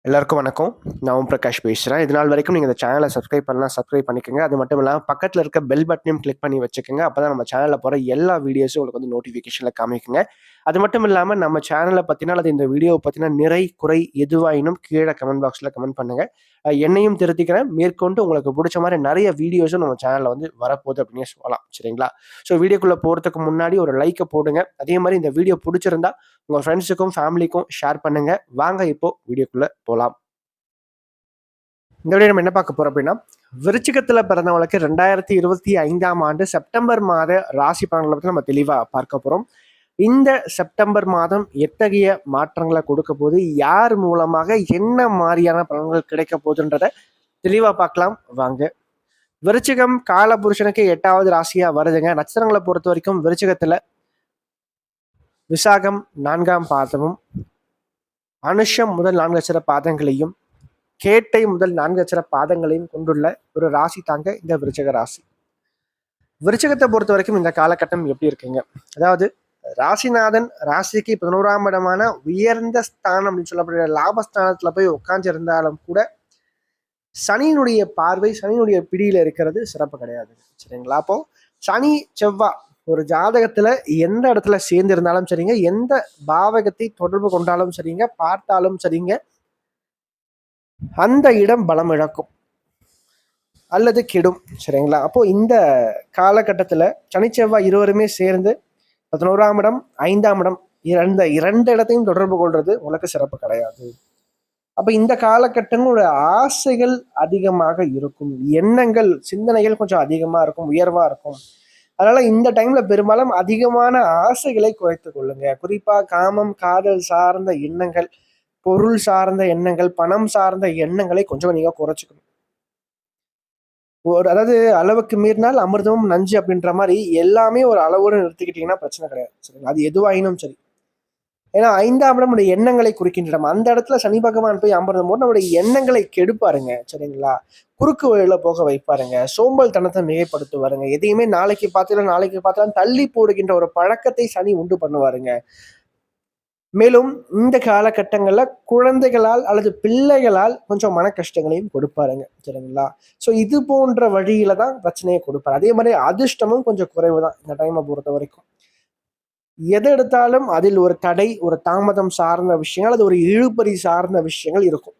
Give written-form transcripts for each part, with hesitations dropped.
எல்லாருக்கும் வணக்கம். நான் ஓம் பிரகாஷ் பேசுறேன். இது நாள் வரைக்கும் நீங்க இந்த சேனலை சப்ஸ்கிரைப் பண்ணலாம், சப்ஸ்கிரைப் பண்ணிக்கோங்க. அது மட்டும் இல்லாம பக்கத்துல இருக்க பெல் பட்டனையும் கிளிக் பண்ணி வச்சுக்கோங்க. அப்பதான் நம்ம சேனல்ல போற எல்லா வீடியோஸும் உங்களுக்கு வந்து நோட்டிஃபிகேஷன்ல காமிக்குங்க. அது மட்டும் இல்லாம நம்ம சேனலை பத்தினா அல்லது இந்த வீடியோவை பத்தின நிறை, குறை எதுவாயினும் கீழே கமெண்ட் பாக்ஸ்ல கமெண்ட் பண்ணுங்க. என்னையும் திருத்திக்கிறேன். மேற்கொண்டு உங்களுக்கு பிடிச்ச மாதிரி நிறைய வீடியோஸும் நம்ம சேனல்ல வந்து வரப்போகுது அப்படின்னே சொல்லலாம். சரிங்களா? ஸோ வீடியோக்குள்ள போறதுக்கு முன்னாடி ஒரு லைக்கை போடுங்க. அதே மாதிரி இந்த வீடியோ பிடிச்சிருந்தா உங்க ஃப்ரெண்ட்ஸுக்கும் ஃபேமிலிக்கும் ஷேர் பண்ணுங்க. வாங்க இப்போ வீடியோக்குள்ள போலாம். இந்த வீடியோ நம்ம என்ன பார்க்க போறோம் அப்படின்னா, விருச்சிகத்துல பிறந்தவங்களுக்கு 2025ஆம் ஆண்டு செப்டம்பர் மாத ராசி பலன்களை பத்தி நம்ம தெளிவா பார்க்க போறோம். இந்த செப்டம்பர் மாதம் எத்தகைய மாற்றங்களை கொடுக்க போது, யார் மூலமாக என்ன மாதிரியான பலன்கள் கிடைக்க போகுதுன்றத தெளிவா பார்க்கலாம் வாங்க. விருச்சிகம் காலபுருஷனுக்கு 8வது ராசியா வருதுங்க. நட்சத்திரங்களை பொறுத்த வரைக்கும் விருச்சிகத்துல விசாகம் 4ஆம் பாதமும், அனுஷம் முதல் 4 அட்சர பாதங்களையும், கேட்டை முதல் 4 அட்சர பாதங்களையும் கொண்டுள்ள ஒரு ராசி தாங்க இந்த விருச்சிக ராசி. விருச்சிகத்தை பொறுத்த வரைக்கும் இந்த காலகட்டம் எப்படி இருக்குங்க? அதாவது ராசிநாதன் ராசிக்கு 11ஆம் இடமான உயர்ந்த ஸ்தானம் அப்படின்னு சொல்லப்படுற லாபஸ்தானத்துல போய் உட்கார்ந்திருந்தாலும் கூட சனியினுடைய பார்வை, சனியினுடைய பிடியில இருக்கிறது சிறப்பு கிடையாது. சரிங்களா? அப்போ சனி செவ்வாய் ஒரு ஜாதகத்துல எந்த இடத்துல சேர்ந்து இருந்தாலும் சரிங்க, எந்த பாவகத்தை தொடர்பு கொண்டாலும் சரிங்க, பார்த்தாலும் சரிங்க, அந்த இடம் பலம் இழக்கும் அல்லது கெடும். சரிங்களா? அப்போ இந்த காலகட்டத்துல சனி செவ்வாய் இருவருமே சேர்ந்து 11ஆம் இடம் 5ஆம் இடம் இரண்டு இடத்தையும் தொடர்பு கொள்றது உங்களுக்கு சிறப்பு கிடையாது. அப்ப இந்த காலகட்டங்களோட ஆசைகள் அதிகமாக இருக்கும், எண்ணங்கள் சிந்தனைகள் கொஞ்சம் அதிகமா இருக்கும், உயர்வா இருக்கும். அதனால இந்த டைம்ல பெரும்பாலும் அதிகமான ஆசைகளை குறைத்துக் கொள்ளுங்க. குறிப்பா காமம், காதல் சார்ந்த எண்ணங்கள், பொருள் சார்ந்த எண்ணங்கள், பணம் சார்ந்த எண்ணங்களை கொஞ்சம் நீங்க குறைச்சிக்கணும். அதாவது அளவுக்கு மீறினால் அமிர்தமும் நஞ்சு அப்படின்ற மாதிரி எல்லாமே ஒரு அளவோடு நிறுத்திக்கிட்டீங்கன்னா பிரச்சனை கிடையாது. சரிங்களா? அது எதுவாயினும் சரி. ஏன்னா 5ஆம் இடம் நம்முடைய எண்ணங்களை குறிக்கின்ற அந்த இடத்துல சனி பகவான் போய் அமர்ந்தும் போது நம்முடைய எண்ணங்களை கெடுப்பாருங்க. சரிங்களா? குறுக்கு வழியில போக வைப்பாருங்க, சோம்பல் தனத்தை மிகைப்படுத்துவாருங்க, எதையுமே நாளைக்கு பார்த்துலாம் தள்ளி போடுகின்ற ஒரு பழக்கத்தை சனி உண்டு பண்ணுவாருங்க. மேலும் இந்த காலகட்டங்கள்ல குழந்தைகளால் அல்லது பிள்ளைகளால் கொஞ்சம் மன கஷ்டங்களையும் கொடுப்பாருங்க. சரிங்களா? ஸோ இது போன்ற வழியில தான் பிரச்சனையை கொடுப்பாரு. அதே மாதிரி அதிர்ஷ்டமும் கொஞ்சம் குறைவு தான் இந்த டைமை பொறுத்த வரைக்கும். எதை எடுத்தாலும் அதில் ஒரு தடை, ஒரு தாமதம் சார்ந்த விஷயங்கள், அது ஒரு இழுபறி சார்ந்த விஷயங்கள் இருக்கும்.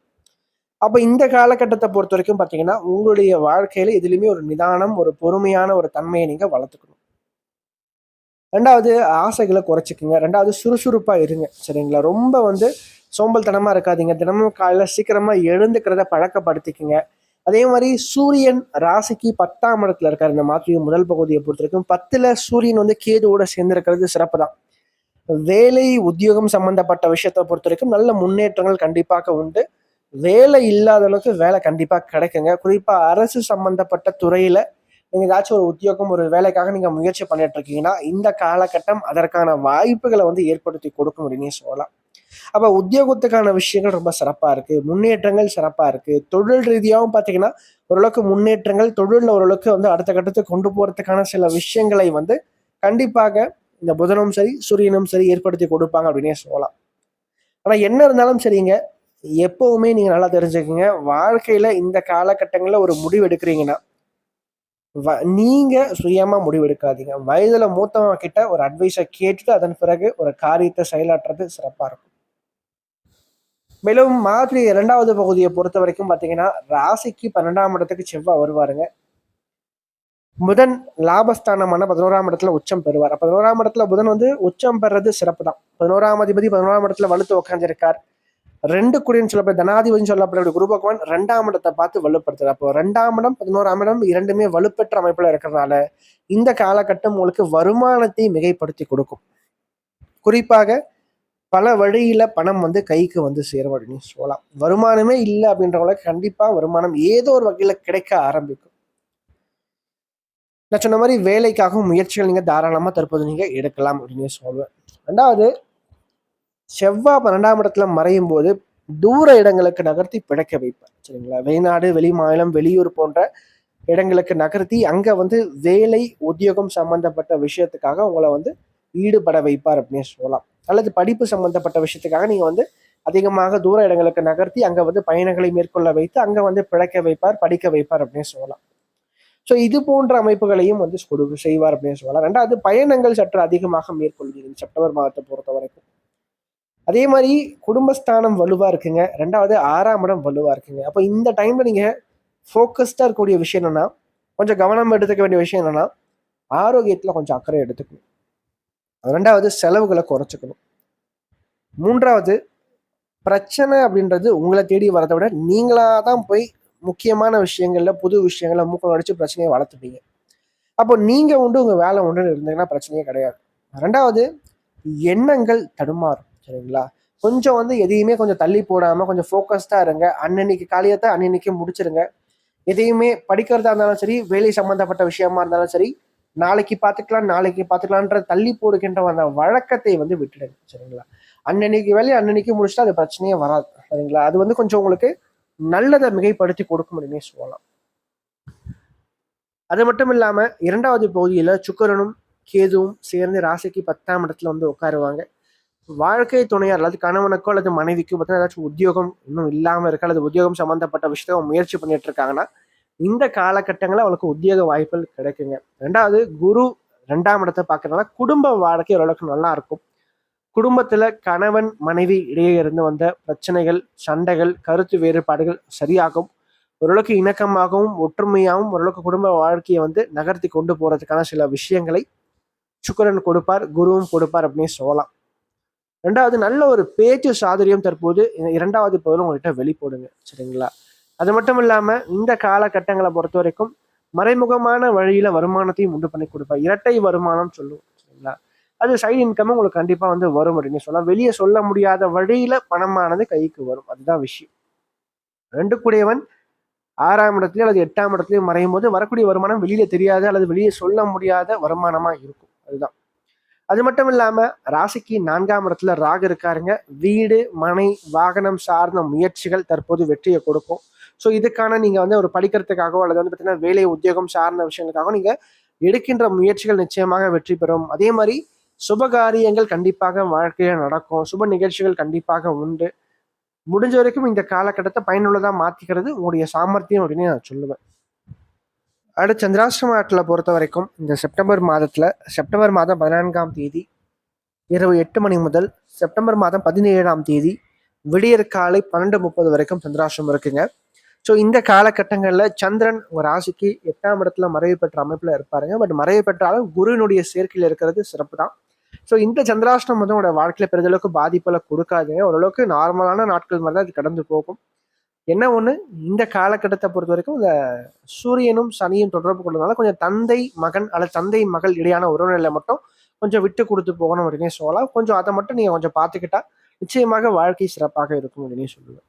அப்ப இந்த காலகட்டத்தை பொறுத்த வரைக்கும் பார்த்தீங்கன்னா, உங்களுடைய வாழ்க்கையில எதுலையுமே ஒரு நிதானம், ஒரு பொறுமையான ஒரு தன்மையை நீங்க வளர்த்துக்கணும். 2வது ஆசைகளை குறைச்சிக்குங்க. 2வது சுறுசுறுப்பா இருங்க. சரிங்களா? ரொம்ப சோம்பல்தனமா இருக்காதீங்க. தினமும் காலையில சீக்கிரமா எழுந்துக்கிறத பழக்கப்படுத்திக்குங்க. அதே மாதிரி சூரியன் ராசிக்கு 10ஆம் இடத்துல இருக்காரு. இந்த மாதத்தின் முதல் பகுதியை பொறுத்த வரைக்கும் 10ல சூரியன் கேதுவோட சேர்ந்திருக்கிறது சிறப்பு தான். வேலை உத்தியோகம் சம்பந்தப்பட்ட விஷயத்தை பொறுத்த வரைக்கும் நல்ல முன்னேற்றங்கள் கண்டிப்பாக உண்டு. வேலை இல்லாத அளவுக்கு வேலை கண்டிப்பா கிடைக்குங்க. குறிப்பா அரசு சம்பந்தப்பட்ட துறையில நீங்க ஏதாச்சும் ஒரு உத்தியோகம், ஒரு வேலைக்காக நீங்க முயற்சி பண்ணிட்டு இருக்கீங்கன்னா, இந்த காலகட்டம் அதற்கான வாய்ப்புகளை ஏற்படுத்தி கொடுக்கும் அப்படின்னே சொல்லலாம். அப்ப உத்தியோகத்துக்கான விஷயங்கள் ரொம்ப சிறப்பா இருக்கு, முன்னேற்றங்கள் சிறப்பா இருக்கு. தொழில் ரீதியாகவும் பாத்தீங்கன்னா ஓரளவுக்கு முன்னேற்றங்கள், தொழில்ல ஓரளவுக்கு அடுத்த கட்டத்துக்கு கொண்டு போறதுக்கான சில விஷயங்களை கண்டிப்பாக இந்த புதனும் சரி சூரியனும் சரி ஏற்படுத்தி கொடுப்பாங்க அப்படின்னே சொல்லலாம். ஆனா என்ன இருந்தாலும் சரிங்க, எப்பவுமே நீங்க நல்லா தெரிஞ்சுக்கங்க, வாழ்க்கையில இந்த காலகட்டங்கள்ல ஒரு முடிவு எடுக்கிறீங்கன்னா நீங்க சுயமா முடிவெடுக்காதீங்க. வயதுல மூத்தவங்க கிட்ட ஒரு அட்வைஸை கேட்டுட்டு அதன் பிறகு ஒரு காரியத்தை செயலாற்றுறது சிறப்பா இருக்கும். மேலும் மாதிரி 2வது பகுதியை பொறுத்த வரைக்கும் பாத்தீங்கன்னா, ராசிக்கு 12ஆம் இடத்துக்கு செவ்வாய் வருவாருங்க. புதன் லாபஸ்தானமான 11ஆம் இடத்துல உச்சம் பெறுவார். 11ஆம் இடத்துல புதன் உச்சம் பெறது சிறப்பு தான். 11ஆம் அதிபதி 11ஆம் இடத்துல வலுத்து உட்கார்ந்திருக்கார். 2 குடின்னு சொல்லப்பட்ட தனாதிபதினு சொல்லப்படக்கூடிய குரு பகவான் 2ஆம் இடத்தை பார்த்து வலுப்படுத்துறார். அப்போ 2ஆம் இடம் 11ஆம் இடம் இரண்டுமே வலுப்பெற்ற அமைப்புல இருக்கிறதுனால இந்த காலகட்டம் உங்களுக்கு வருமானத்தை மிகைப்படுத்தி கொடுக்கும். குறிப்பாக பல வழியில பணம் கைக்கு சேரும் அப்படின்னு சொல்லலாம். வருமானமே இல்லை அப்படின்றவங்களுக்கு கண்டிப்பா வருமானம் ஏதோ ஒரு வகையில கிடைக்க ஆரம்பிக்கும். நான் சொன்ன மாதிரி வேலைக்காகவும் முயற்சிகள் நீங்க தாராளமா தற்போது நீங்க எடுக்கலாம் அப்படின்னு சொல்லுவேன். 2வது செவ்வாய் 12ஆம் இடத்துல மறையும் போது தூர இடங்களுக்கு நகர்த்தி பிழைக்க வைப்பார். சரிங்களா? வெளிநாடு, வெளி மாநிலம், வெளியூர் போன்ற இடங்களுக்கு நகர்த்தி அங்க வேலை உத்தியோகம் சம்பந்தப்பட்ட விஷயத்துக்காக உங்களை ஈடுபட வைப்பார் அப்படின்னு சொல்லலாம். அல்லது படிப்பு சம்பந்தப்பட்ட விஷயத்துக்காக நீங்க அதிகமாக தூர இடங்களுக்கு நகர்த்தி அங்கே வந்து பயணங்களை மேற்கொள்ள வைத்து அங்கே வந்து பிழைக்க வைப்பார், படிக்க வைப்பார் அப்படின்னு சொல்லலாம். ஸோ இது போன்ற அமைப்புகளையும் வந்து செய்வார் அப்படின்னு சொல்லலாம். ரெண்டாவது பயணங்கள் சற்று அதிகமாக மேற்கொள்வீங்க செப்டம்பர் மாதத்தை பொறுத்த வரைக்கும். அதே மாதிரி குடும்பஸ்தானம் வலுவா இருக்குங்க. ரெண்டாவது 6ஆம் இடம் வலுவா இருக்குங்க. அப்போ இந்த டைம்ல நீங்க ஃபோக்கஸ்டா இருக்கக்கூடிய விஷயம் என்னன்னா, கொஞ்சம் கவனம் எடுத்துக்க வேண்டிய விஷயம் என்னன்னா, ஆரோக்கியத்துல கொஞ்சம் அக்கறை எடுத்துக்கணும். ரெண்டாவது செலவுகளை குறைச்சிக்கணும். மூன்றாவது பிரச்சனை அப்படின்றது உங்களை தேடி வரதை விட நீங்களா தான் போய் முக்கியமான விஷயங்கள்ல புது விஷயங்கள்ல மூக்கம் அடிச்சு பிரச்சனையை வளர்த்துப்பீங்க. அப்போ நீங்க உண்டு உங்க வேலை உண்டு இருந்தீங்கன்னா பிரச்சனையே கிடையாது. ரெண்டாவது எண்ணங்கள் தடுமாறும். சரிங்களா? கொஞ்சம் வந்து எதையுமே கொஞ்சம் தள்ளி போடாம கொஞ்சம் ஃபோக்கஸ்டா இருங்க. அன்னன்னைக்கு காரியத்தை அன்னன்னைக்கு முடிச்சிருங்க. எதையுமே படிக்கிறதா இருந்தாலும் சரி, வேலை சம்பந்தப்பட்ட விஷயமா இருந்தாலும் சரி, நாளைக்கு பார்த்துக்கலான்ற தள்ளி போடுகின்ற அந்த வழக்கத்தை வந்து விட்டுடுங்க. சரிங்களா? அன்னன்னைக்கு வேலையை அன்னன்னைக்கு முடிச்சுட்டா அது பிரச்சனையே வராது. சரிங்களா? அது வந்து கொஞ்சம் உங்களுக்கு நல்லதை மிகைப்படுத்தி கொடுக்க முடியுமே சொல்லலாம். அது மட்டும் இல்லாம 2வது பகுதியில சுக்கிரனும் கேதுவும் சேர்ந்து ராசிக்கு 10ஆம் இடத்துல வந்து உட்காருவாங்க. வாழ்க்கை துணையார் அல்லது கணவனுக்கோ அல்லது மனைவிக்கோ பார்த்தீங்கன்னா ஏதாச்சும் உத்தியோகம் இன்னும் இல்லாம இருக்கு அல்லது உத்தியோகம் சம்பந்தப்பட்ட விஷயத்த முயற்சி பண்ணிட்டு இருக்காங்கன்னா இந்த காலகட்டங்களில் அவளுக்கு உத்தியோக வாய்ப்புகள் கிடைக்குங்க. ரெண்டாவது குரு 2ஆம் இடத்தை பார்க்கறதுனால குடும்ப வாழ்க்கை ஓரளவுக்கு நல்லா இருக்கும். குடும்பத்துல கணவன் மனைவி இடையே இருந்து வந்த பிரச்சனைகள், சண்டைகள், கருத்து வேறுபாடுகள் சரியாகும். ஓரளவுக்கு இணக்கமாகவும் ஒற்றுமையாகவும் ஓரளவுக்கு குடும்ப வாழ்க்கையை வந்து நகர்த்தி கொண்டு போறதுக்கான சில விஷயங்களை சுக்கிரன் கொடுப்பார், குருவும் கொடுப்பார் அப்படின்னு சொல்லலாம். ரெண்டாவது நல்ல ஒரு பேச்சு சாதுரியம் தற்போது 2வது பகுதியில் உங்கள்கிட்ட வெளிப்படுங்க. சரிங்களா? அது மட்டும் இல்லாம இந்த காலகட்டங்களை பொறுத்த வரைக்கும் மறைமுகமான வழியில வருமானத்தையும் உண்டு பண்ணி கொடுப்பார். இரட்டை வருமானம் சொல்லுவோம். சரிங்களா? அது சைடு இன்கம் உங்களுக்கு கண்டிப்பா வந்து வரும் அப்படின்னு சொல்லலாம். வெளியே சொல்ல முடியாத வழியில பணமானது கைக்கு வரும். அதுதான் விஷயம். 2 கூடியவன் 6ஆம் இடத்துலயும் அல்லது 8ஆம் இடத்துலயும் மறையும் போது வரக்கூடிய வருமானம் வெளியில தெரியாது அல்லது வெளியே சொல்ல முடியாத வருமானமா இருக்கும். அதுதான். அது மட்டும் இல்லாம ராசிக்கு 4ஆம் இடத்துல ராகு இருக்காருங்க. வீடு, மனை, வாகனம் சார்ந்த முயற்சிகள் தற்போது வெற்றியை கொடுக்கும். ஸோ இதுக்கான நீங்க வந்து ஒரு படிக்கிறதுக்காகவோ அல்லது வந்து பார்த்தீங்கன்னா வேலை உத்தியோகம் சார்ந்த விஷயங்களுக்காக நீங்க எடுக்கின்ற முயற்சிகள் நிச்சயமாக வெற்றி பெறும். அதே மாதிரி சுபகாரியங்கள் கண்டிப்பாக வாழ்க்கையில நடக்கும். சுப நிகழ்ச்சிகள் கண்டிப்பாக உண்டு. முடிஞ்ச வரைக்கும் இந்த காலகட்டத்தை பயனுள்ளதா மாத்திக்கிறது உங்களுடைய சாமர்த்தியம் அப்படின்னு நான் சொல்லுவேன். அடுத்து சந்திராஷ்டம நாட்டில் பொறுத்த வரைக்கும் இந்த செப்டம்பர் மாதம் 14ஆம் தேதி இரவு 8 மணி முதல் செப்டம்பர் மாதம் 17ஆம் தேதி விடியற் காலை 12:30 வரைக்கும் சந்திராஷ்டிரமம் இருக்குங்க. ஸோ இந்த காலகட்டங்களில் சந்திரன் ஒரு ராசிக்கு 8ஆம் இடத்துல மறைவு பெற்ற அமைப்புல இருப்பாருங்க. பட் மறைவு பெற்றாலும் குருவினுடைய சேர்க்கையில் இருக்கிறது சிறப்பு தான். ஸோ இந்த சந்திராஷ்டிரம் வந்து உங்களோட வாழ்க்கையில பெரிதளவுக்கு பாதிப்புல கொடுக்காதுங்க. ஓரளவுக்கு நார்மலான நாட்கள் மாதிரி தான் அது கடந்து போகும். என்ன ஒண்ணு, இந்த காலகட்டத்தை பொறுத்த வரைக்கும் இந்த சூரியனும் சனியும் தொடர்பு கொள்றதுனால கொஞ்சம் தந்தை மகன் அல்லது தந்தை மகள் இடையான உறவுநிலை மட்டும் கொஞ்சம் விட்டு கொடுத்து போகணும் அப்படின்னே சொல்லலாம். கொஞ்சம் அதை மட்டும் நீங்க கொஞ்சம் பார்த்துக்கிட்டா நிச்சயமாக வாழ்க்கை சிறப்பாக இருக்கும் அப்படின்னே சொல்லுவேன்.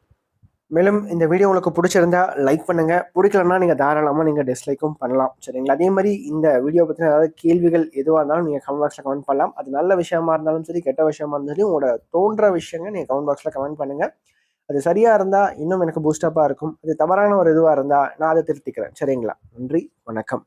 மேலும் இந்த வீடியோ உங்களுக்கு பிடிச்சிருந்தா லைக் பண்ணுங்க, பிடிக்கலன்னா நீங்க தாராளமா நீங்க டிஸ்லைக்கும் பண்ணலாம். சரிங்களா? அதே மாதிரி இந்த வீடியோ பத்தின ஏதாவது கேள்விகள் எதுவாக இருந்தாலும் நீங்க கமெண்ட் பாக்ஸ்ல கமெண்ட் பண்ணலாம். அது நல்ல விஷயமா இருந்தாலும் சரி, கெட்ட விஷயமா இருந்தாலும் சரி, உங்களோட தோன்ற விஷயங்கள் நீங்க கமெண்ட் பாக்ஸ்ல கமெண்ட் பண்ணுங்க. அது சரியா இருந்தா இன்னும் எனக்கு பூஸ்டப்பா இருக்கும். அது தவறான ஒரு இதுவா இருந்தா நான் அதை திருத்திக்கிறேன். சரிங்களா? நன்றி, வணக்கம்.